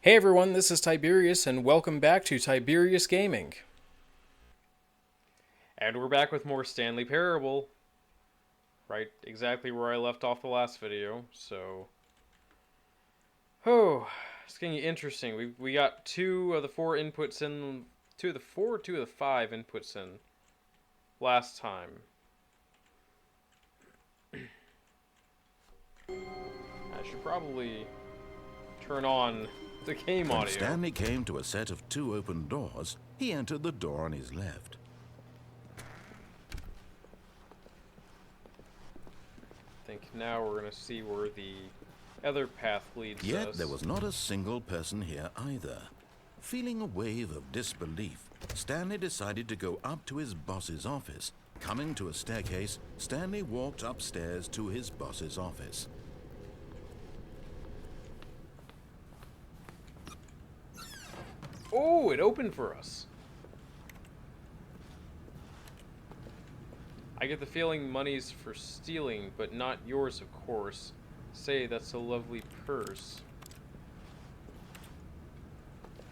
Hey everyone, this is Tyberius, and welcome back to Tyberius Gaming. And we're back with more Stanley Parable. Right exactly where I left off the last video, so... Oh, it's getting interesting. We got two of the four inputs in... Two of the five inputs in last time. I should probably turn on the game audio. When Stanley came to a set of two open doors, he entered the door on his left. I think now we're going to see where the other path leads us. Yet there was not a single person here either. Feeling a wave of disbelief, Stanley decided to go up to his boss's office. Coming to a staircase, Stanley walked upstairs to his boss's office. Oh, it opened for us. I get the feeling money's for stealing, but not yours, of course. Say, that's a lovely purse.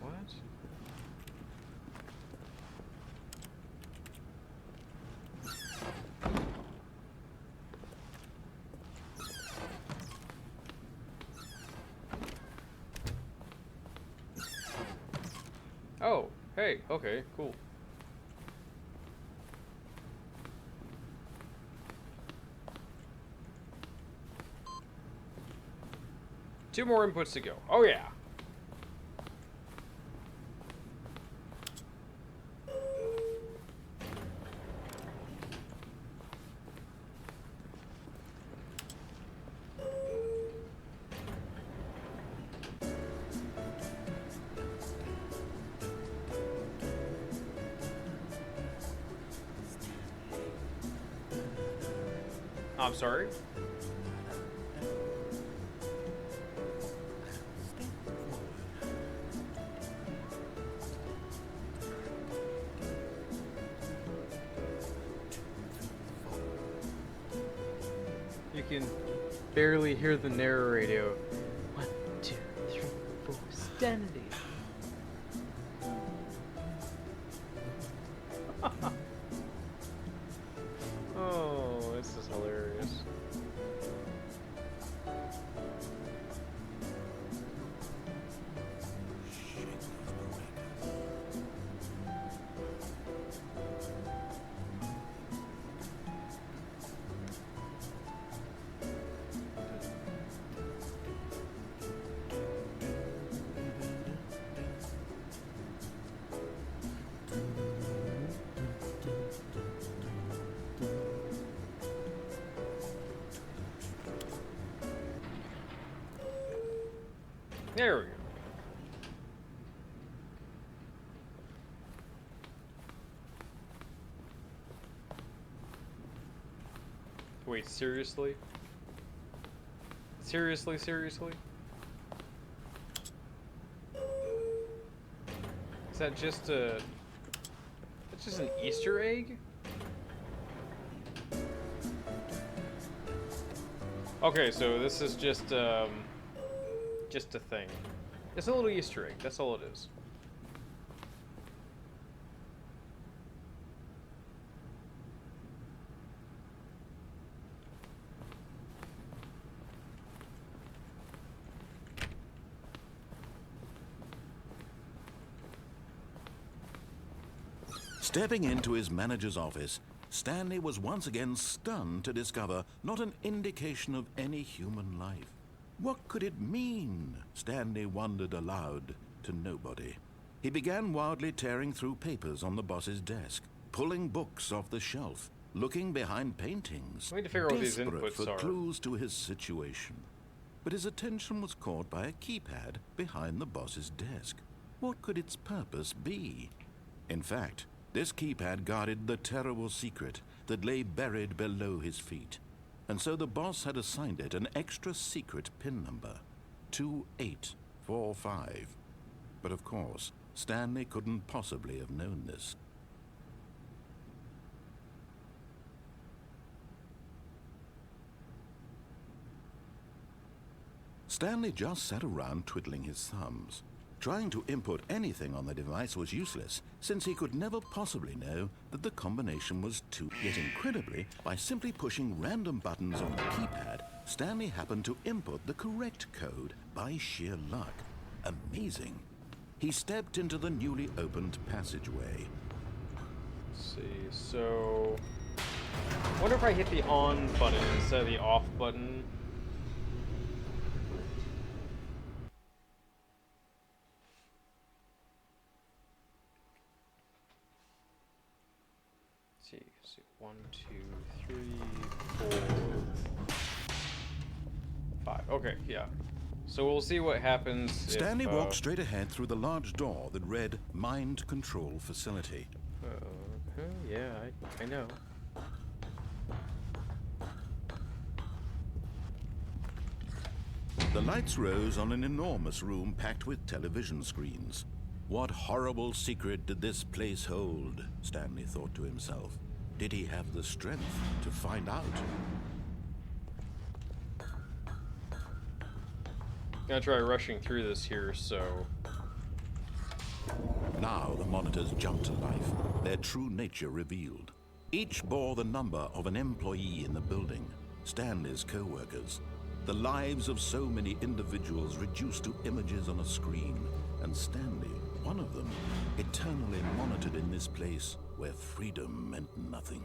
What? Oh, hey, okay, cool. Two more inputs to go. Oh yeah. I'm sorry. You can barely hear the narrator. 1, 2, 3, 4, Stanley. Oh, this is hilarious. There we go. Wait, seriously? Seriously, seriously? Is that just a... That's just an Easter egg? Okay, so this is just a thing. It's a little Easter egg, that's all it is. Stepping into his manager's office, Stanley was once again stunned to discover not an indication of any human life. What could it mean? Stanley wondered aloud to nobody. He began wildly tearing through papers on the boss's desk, pulling books off the shelf, looking behind paintings, I need to figure out what these desperate inputs for are. clues to his situation. But his attention was caught by a keypad behind the boss's desk. What could its purpose be? In fact, this keypad guarded the terrible secret that lay buried below his feet. And so the boss had assigned it an extra secret PIN number, 2845. But of course, Stanley couldn't possibly have known this. Stanley just sat around twiddling his thumbs. Trying to input anything on the device was useless, since he could never possibly know that the combination was 2. Yet incredibly, by simply pushing random buttons on the keypad, Stanley happened to input the correct code by sheer luck. Amazing. He stepped into the newly opened passageway. Let's see, so... I wonder if I hit the on button instead of the off button. Let's see, 1, 2, 3, 4, 5. Okay, yeah. So we'll see what happens. Stanley walked straight ahead through the large door that read Mind Control Facility. Yeah, I know. The lights rose on an enormous room packed with television screens. What horrible secret did this place hold? Stanley thought to himself. Did he have the strength to find out? I'm gonna try rushing through this here, so... Now the monitors jumped to life, their true nature revealed. Each bore the number of an employee in the building, Stanley's co-workers. The lives of so many individuals reduced to images on a screen, and Stanley, one of them, eternally monitored in this place where freedom meant nothing.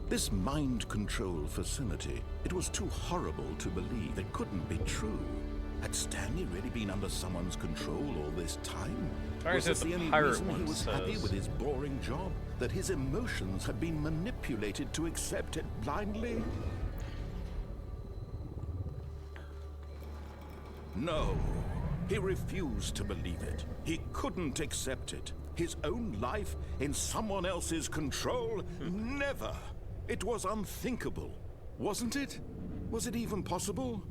This mind control facility, it was too horrible to believe. It couldn't be true. Had Stanley really been under someone's control all this time? Was this the only reason he was happy with his boring job? That his emotions had been manipulated to accept it blindly? No, he refused to believe it. He couldn't accept it. His own life in someone else's control? Never! It was unthinkable, wasn't it? Was it even possible?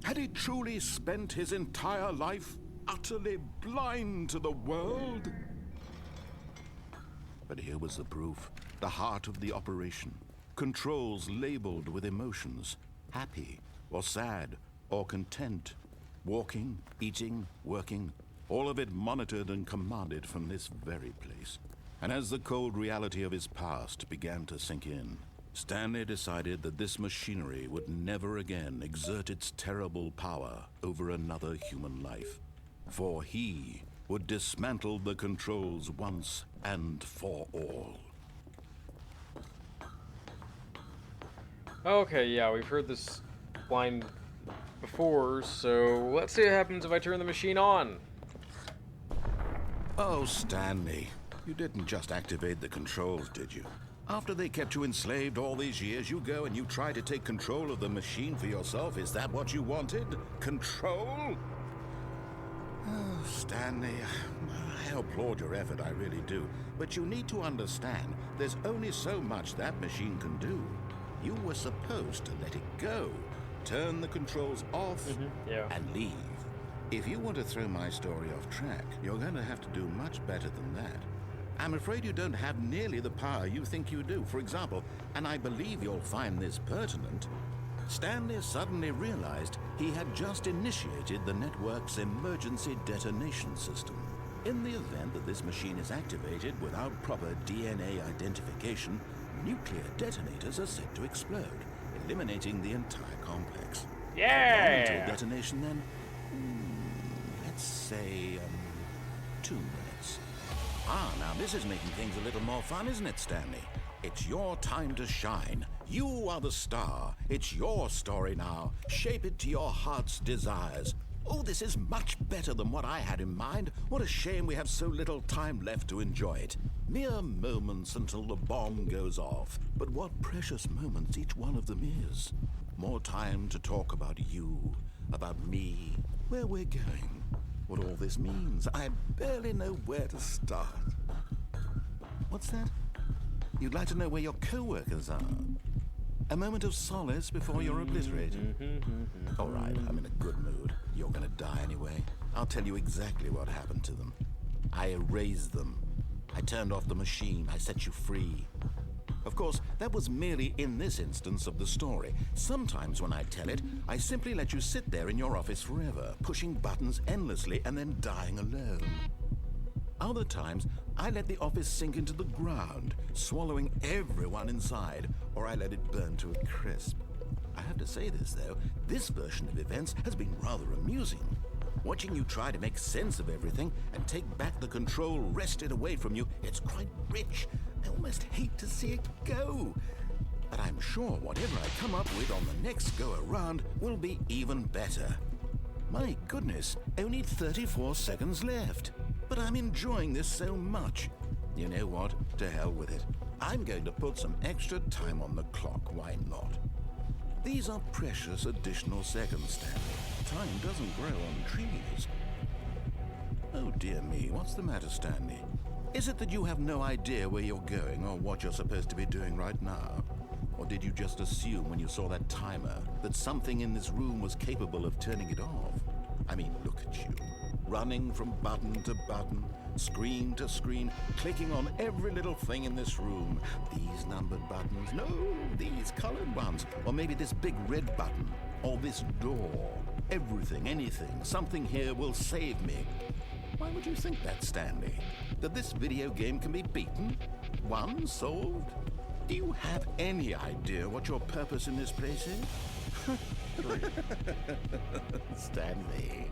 Had he truly spent his entire life utterly blind to the world? But here was the proof, the heart of the operation. Controls labeled with emotions, happy or sad or content. Walking, eating, working, all of it monitored and commanded from this very place. And as the cold reality of his past began to sink in, Stanley decided that this machinery would never again exert its terrible power over another human life. For he would dismantle the controls once and for all. Okay, yeah, we've heard this line before, so let's see what happens if I turn the machine on. Oh, Stanley, you didn't just activate the controls, did you? After they kept you enslaved all these years, you go and you try to take control of the machine for yourself. Is that what you wanted? Control? Oh, Stanley, I applaud your effort, I really do. But you need to understand, there's only so much that machine can do. You were supposed to let it go, turn the controls off, and leave. If you want to throw my story off track, you're going to have to do much better than that. I'm afraid you don't have nearly the power you think you do. For example, and I believe you'll find this pertinent, Stanley suddenly realized he had just initiated the network's emergency detonation system. In the event that this machine is activated without proper DNA identification, nuclear detonators are set to explode, eliminating the entire complex. Yeah! Until detonation then, let's say, 2 minutes. Ah, now this is making things a little more fun, isn't it, Stanley? It's your time to shine. You are the star. It's your story now. Shape it to your heart's desires. Oh, this is much better than what I had in mind. What a shame we have so little time left to enjoy it. Mere moments until the bomb goes off. But what precious moments each one of them is. More time to talk about you, about me, where we're going. what all this means. I barely know where to start. What's that? You'd like to know where your co-workers are? A moment of solace before you're obliterated. All right, I'm in a good mood. You're gonna die anyway. I'll tell you exactly what happened to them. I erased them. I turned off the machine. I set you free. Of course, that was merely in this instance of the story. Sometimes when I tell it, I simply let you sit there in your office forever, pushing buttons endlessly and then dying alone. Other times, I let the office sink into the ground, swallowing everyone inside, or I let it burn to a crisp. I have to say this, though, this version of events has been rather amusing. Watching you try to make sense of everything and take back the control wrested away from you, it's quite rich. I almost hate to see it go. But I'm sure whatever I come up with on the next go-around will be even better. My goodness, only 34 seconds left. But I'm enjoying this so much. You know what? To hell with it. I'm going to put some extra time on the clock. Why not? These are precious additional seconds, Stanley. Time doesn't grow on trees. Oh dear me, what's the matter, Stanley? Is it that you have no idea where you're going or what you're supposed to be doing right now? Or did you just assume when you saw that timer that something in this room was capable of turning it off? I mean, look at you. Running from button to button, screen to screen, clicking on every little thing in this room. These numbered buttons, no, these colored ones. Or maybe this big red button, or this door. Everything, anything, something here will save me. Why would you think that, Stanley? That this video game can be beaten? Won? Solved? Do you have any idea what your purpose in this place is? Stanley,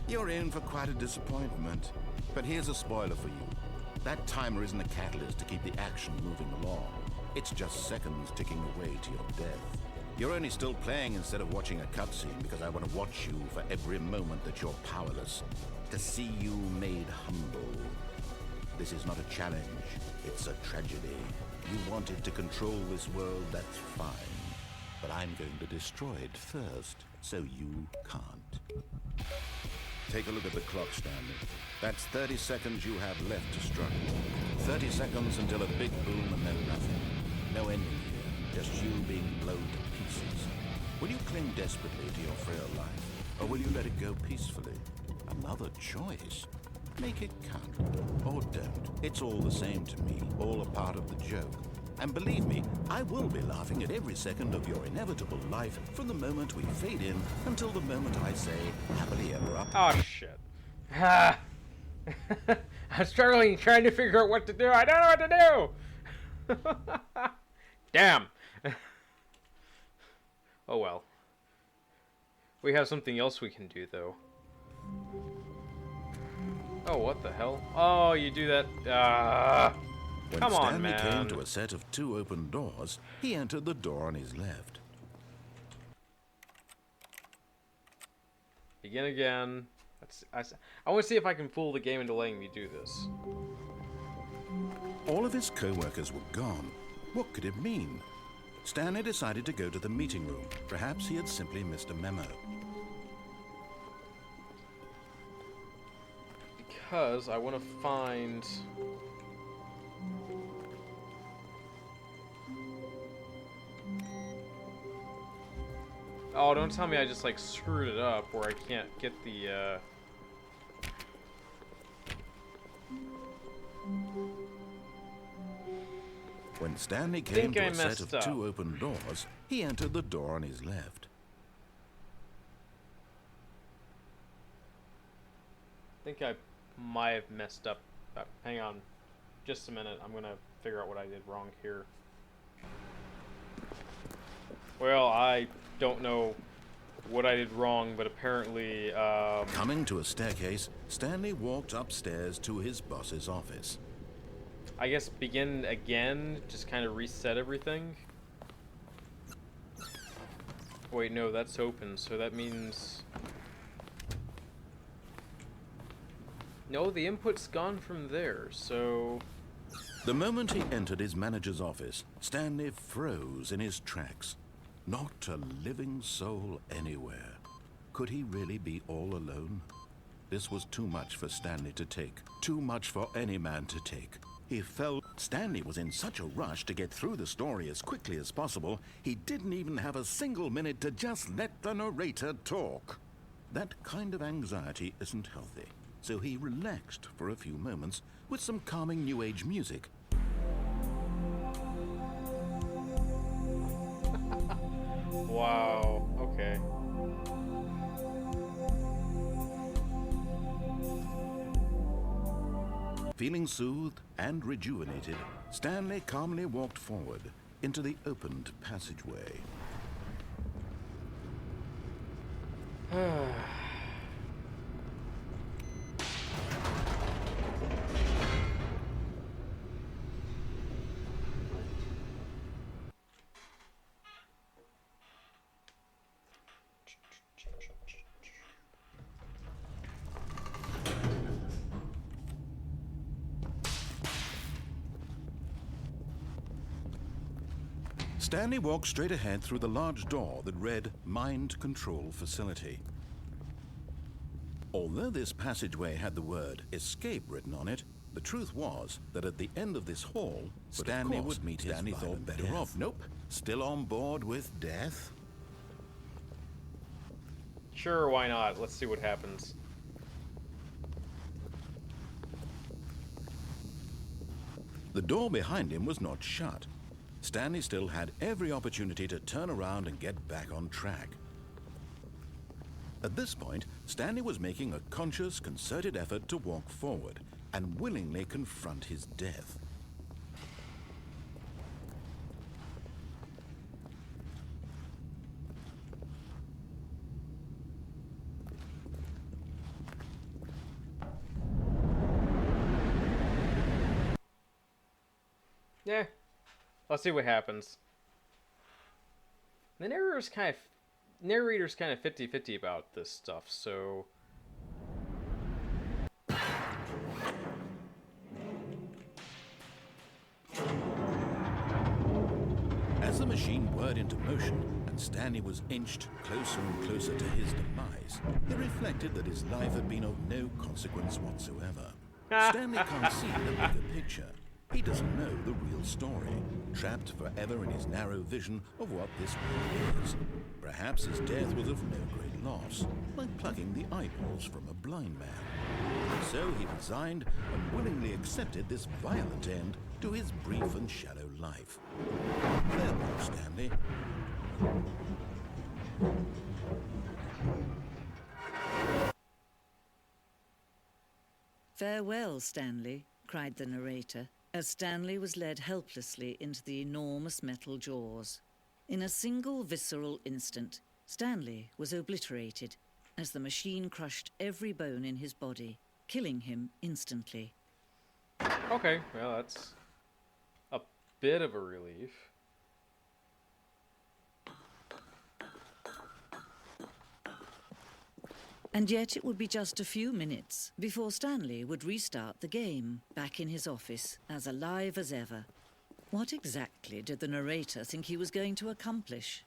you're in for quite a disappointment. But here's a spoiler for you. That timer isn't a catalyst to keep the action moving along. It's just seconds ticking away to your death. You're only still playing instead of watching a cutscene because I want to watch you for every moment that you're powerless. To see you made humble. This is not a challenge, it's a tragedy. You wanted to control this world, that's fine. But I'm going to destroy it first, so you can't. Take a look at the clock, Stanley. That's 30 seconds you have left to struggle. 30 seconds until a big boom and then nothing. No ending here, just you being blown to pieces. Will you cling desperately to your frail life, or will you let it go peacefully? Another choice. Make it count, or don't. It's all the same to me, all a part of the joke. And believe me, I will be laughing at every second of your inevitable life from the moment we fade in until the moment I say, happily ever after. Oh, shit. Ah. I'm struggling, trying to figure out what to do. I don't know what to do! Damn. Oh, well. We have something else we can do, though. Oh, what the hell? Oh, you do that. When Come on, Stanley man. came to a set of 2 open doors, he entered the door on his left. Begin again. I want to see if I can fool the game into letting me do this. All of his co-workers were gone. What could it mean? Stanley decided to go to the meeting room. Perhaps he had simply missed a memo. Because I want to find... Oh, don't tell me I just, like, screwed it up where I can't get the, When Stanley came to I a set messed of up. 2 open doors, he entered the door on his left. I think I might have messed up. Hang on. Just a minute. I'm gonna figure out what I did wrong here. Well, I don't know what I did wrong, but apparently, Coming to a staircase, Stanley walked upstairs to his boss's office. I guess begin again, just kind of reset everything. Wait, no, that's open, so that means... No, the input's gone from there, so... The moment he entered his manager's office, Stanley froze in his tracks. Not a living soul anywhere. Could he really be all alone? This was too much for Stanley to take. Too much for any man to take. He felt Stanley was in such a rush to get through the story as quickly as possible, he didn't even have a single minute to just let the narrator talk. That kind of anxiety isn't healthy, so he relaxed for a few moments with some calming New Age music. Wow, okay. Feeling soothed and rejuvenated, Stanley calmly walked forward into the opened passageway. Stanley walked straight ahead through the large door that read Mind Control Facility. Although this passageway had the word escape written on it, the truth was that at the end of this hall, Stanley would meet his violent better off. Nope, still on board with death. Sure, why not? Let's see what happens. The door behind him was not shut. Stanley still had every opportunity to turn around and get back on track. At this point, Stanley was making a conscious, concerted effort to walk forward and willingly confront his death. Yeah. Let's see what happens. The narrator's kind of 50-50 about this stuff, so As the machine whirred into motion and Stanley was inched closer and closer to his demise, he reflected that his life had been of no consequence whatsoever. Stanley can't see the bigger picture. He doesn't know the real story, trapped forever in his narrow vision of what this world is. Perhaps his death was of no great loss, like plucking the eyeballs from a blind man. And so he resigned and willingly accepted this violent end to his brief and shallow life. Farewell, Stanley. "Farewell, Stanley," cried the narrator, as Stanley was led helplessly into the enormous metal jaws. In a single visceral instant, Stanley was obliterated as the machine crushed every bone in his body, killing him instantly. okay, well that's a bit of a relief. And yet it would be just a few minutes before Stanley would restart the game, back in his office, as alive as ever. What exactly did the narrator think he was going to accomplish?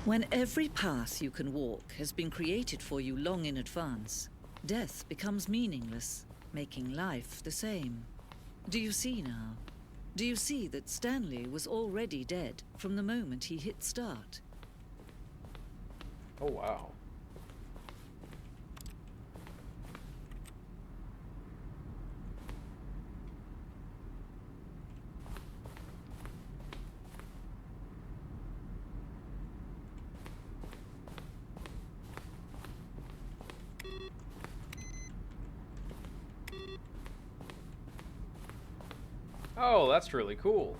When every path you can walk has been created for you long in advance, death becomes meaningless, making life the same. Do you see now? Do you see that Stanley was already dead from the moment he hit start? Oh wow. Oh, that's really cool.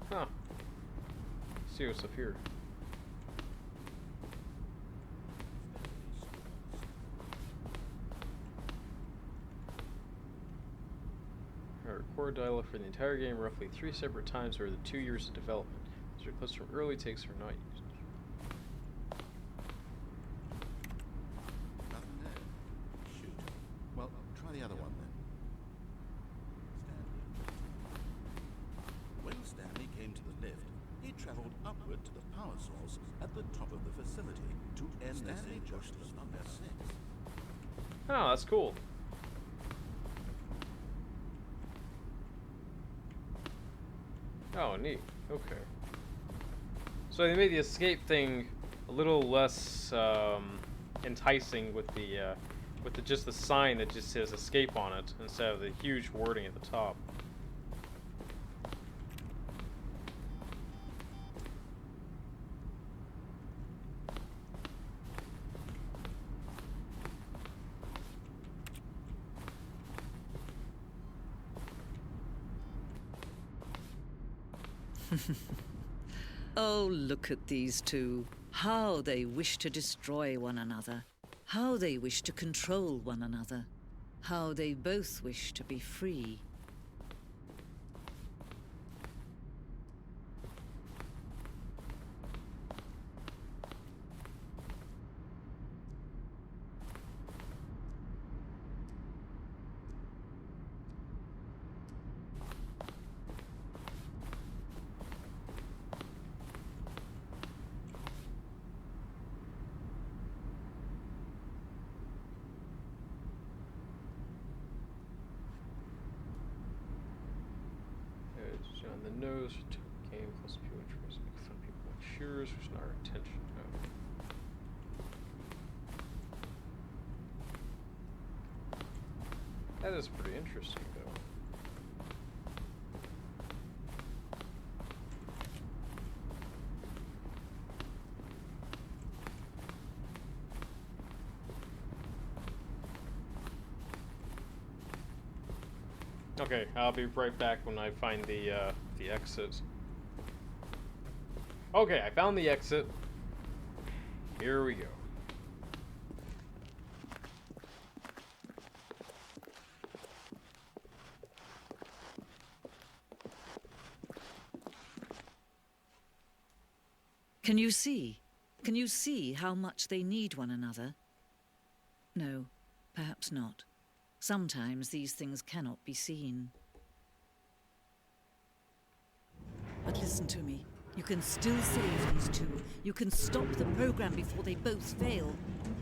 Huh. Let's see what's up here. Record dialogue for the entire game roughly 3 separate times over the 2 years of development. These are close from early takes are not used. Nothing there. Shoot. Well, try the other one then. Stanley. When Stanley came to the lift, he traveled upward to the power source at the top of the facility to end Stanley pushed the number 6. Oh, that's cool. Oh, neat. Okay. So they made the escape thing a little less enticing with the just the sign that just says escape on it instead of the huge wording at the top. Oh, look at these two. How they wish to destroy one another. How they wish to control one another. How they both wish to be free. On the nose, game close to people interest, make fun of people like shearers, which is not our intention. No. That is pretty interesting, though. Okay, I'll be right back when I find the exit. Okay, I found the exit. Here we go. Can you see? Can you see how much they need one another? No, perhaps not. Sometimes these things cannot be seen. But listen to me. You can still save these two. You can stop the program before they both fail.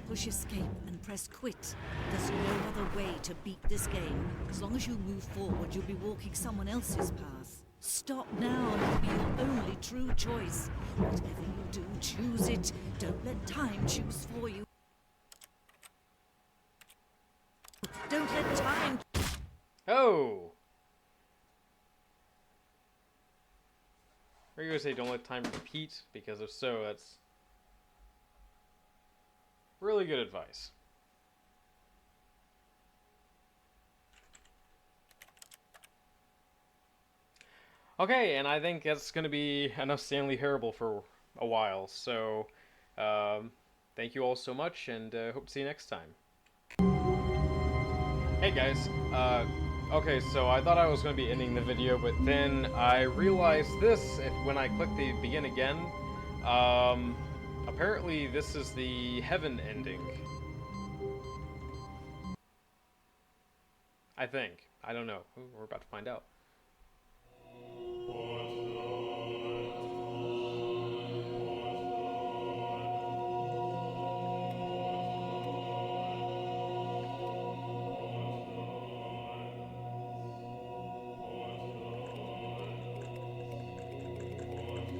Push escape and press quit. There's no other way to beat this game. As long as you move forward, you'll be walking someone else's path. Stop now and it'll be your only true choice. Whatever you do, choose it. Don't let time choose for you. Don't let time... Oh! Are you gonna say don't let time repeat? Because if so, that's really good advice. Okay, and I think that's gonna be enough Stanley Parable for a while. So, thank you all so much, and hope to see you next time. Hey guys, okay, so I thought I was going to be ending the video, but then I realized this, when I click the begin again, apparently this is the heaven ending. I think. I don't know. Ooh, we're about to find out.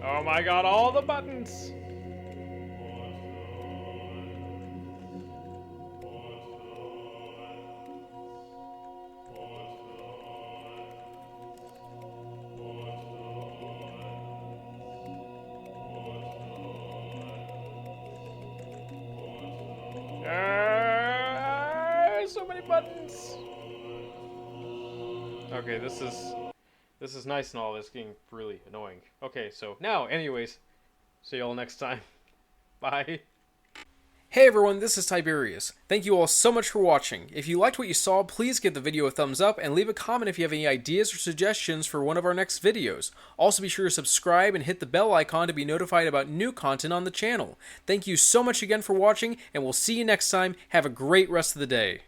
Oh my god, all the buttons! So many buttons! Okay, this is nice and all. This is getting really annoying. Okay, so now, anyways, see y'all next time. Bye. Hey everyone, this is Tyberius. Thank you all so much for watching. If you liked what you saw, please give the video a thumbs up and leave a comment if you have any ideas or suggestions for one of our next videos. Also be sure to subscribe and hit the bell icon to be notified about new content on the channel. Thank you so much again for watching, and we'll see you next time. Have a great rest of the day.